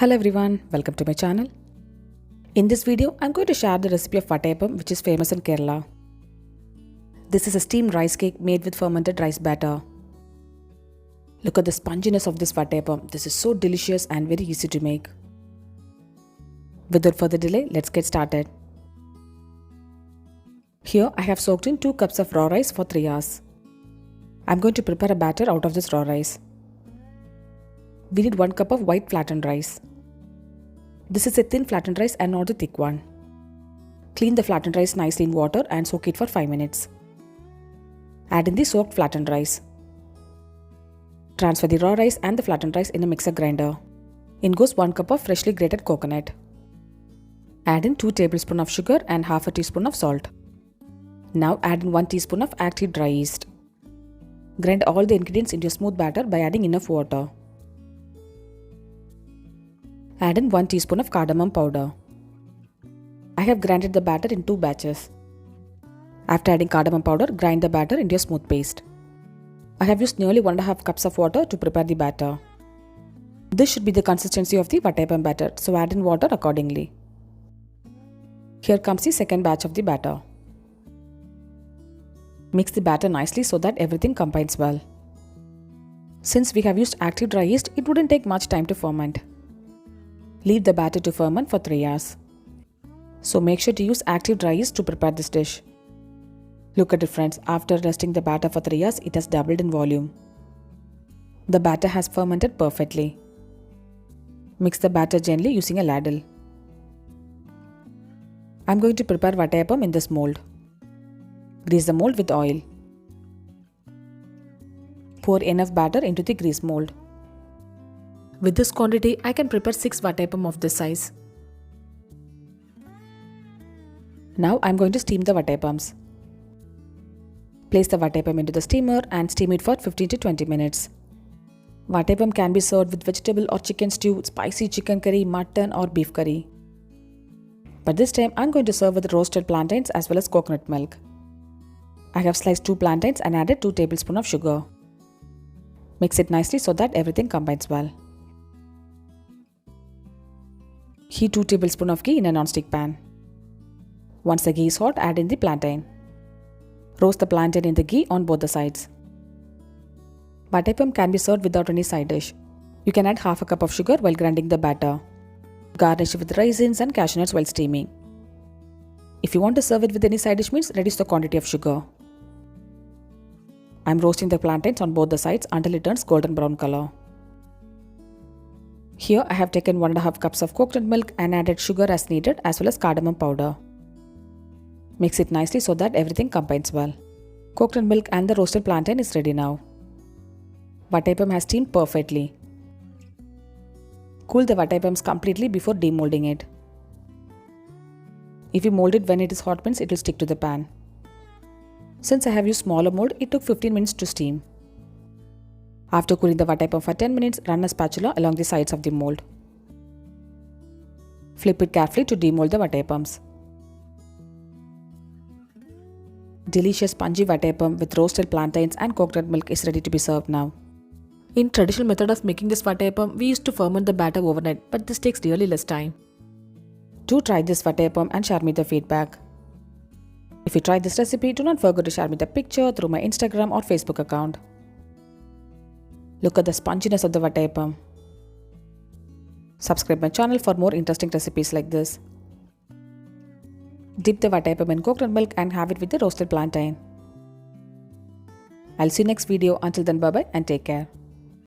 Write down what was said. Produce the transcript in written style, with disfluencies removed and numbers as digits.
Hello everyone, welcome to my channel. In this video, I'm going to share the recipe of Vattayappam, which is famous in Kerala. This is a steamed rice cake made with fermented rice batter. Look at the sponginess of this Vattayappam. This is so delicious and very easy to make. Without further delay, let's get started. Here I have soaked in 2 cups of raw rice for 3 hours. I'm going to prepare a batter out of this raw rice. We need 1 cup of white flattened rice. This is a thin flattened rice and not the thick one. Clean the flattened rice nicely in water and soak it for 5 minutes. Add in the soaked flattened rice. Transfer the raw rice and the flattened rice in a mixer grinder. In goes 1 cup of freshly grated coconut. Add in 2 tablespoons of sugar and half a teaspoon of salt. Now add in 1 teaspoon of active dry yeast. Grind all the ingredients into a smooth batter by adding enough water. Add in 1 teaspoon of cardamom powder. I have grinded the batter in 2 batches. After adding cardamom powder, grind the batter into a smooth paste. I have used nearly 1.5 cups of water to prepare the batter. This should be the consistency of the Vattayappam batter, so add in water accordingly. Here comes the second batch of the batter. Mix the batter nicely so that everything combines well. Since we have used active dry yeast, it wouldn't take much time to ferment. Leave the batter to ferment for 3 hours. So make sure to use active dry yeast to prepare this dish. Look at it friends, after resting the batter for 3 hours, it has doubled in volume. The batter has fermented perfectly. Mix the batter gently using a ladle. I'm going to prepare Vattayappam in this mold. Grease the mold with oil. Pour enough batter into the grease mold. With this quantity, I can prepare 6 Vattayappam of this size. Now I'm going to steam the Vattayappams. Place the Vattayappam into the steamer and steam it for 15 to 20 minutes. Vattayappam can be served with vegetable or chicken stew, spicy chicken curry, mutton or beef curry. But this time I'm going to serve with roasted plantains as well as coconut milk. I have sliced 2 plantains and added 2 tablespoons of sugar. Mix it nicely so that everything combines well. Heat 2 tablespoons of ghee in a non-stick pan. Once the ghee is hot, add in the plantain. Roast the plantain in the ghee on both the sides. Vattayappam can be served without any side dish. You can add half a cup of sugar while grinding the batter. Garnish it with raisins and cashew nuts while steaming. If you want to serve it with any side dish means reduce the quantity of sugar. I am roasting the plantains on both the sides until it turns golden brown color. Here I have taken 1.5 cups of coconut milk and added sugar as needed as well as cardamom powder. Mix it nicely so that everything combines well. Coconut milk and the roasted plantain is ready now. Vattayappam has steamed perfectly. Cool the Vattayappams completely before demolding it. If you mold it when it is hot means it will stick to the pan. Since I have used smaller mold, it took 15 minutes to steam. After cooling the Vattayappam for 10 minutes, run a spatula along the sides of the mold. Flip it carefully to demold the Vattayappams. Delicious spongy Vattayappam with roasted plantains and coconut milk is ready to be served now. In traditional method of making this Vattayappam, we used to ferment the batter overnight, but this takes really less time. Do try this Vattayappam and share me the feedback. If you tried this recipe, do not forget to share me the picture through my Instagram or Facebook account. Look at the sponginess of the Vattayappam. Subscribe my channel for more interesting recipes like this. Dip the Vattayappam in coconut milk and have it with the roasted plantain. I'll see you next video. Until then, bye bye and take care.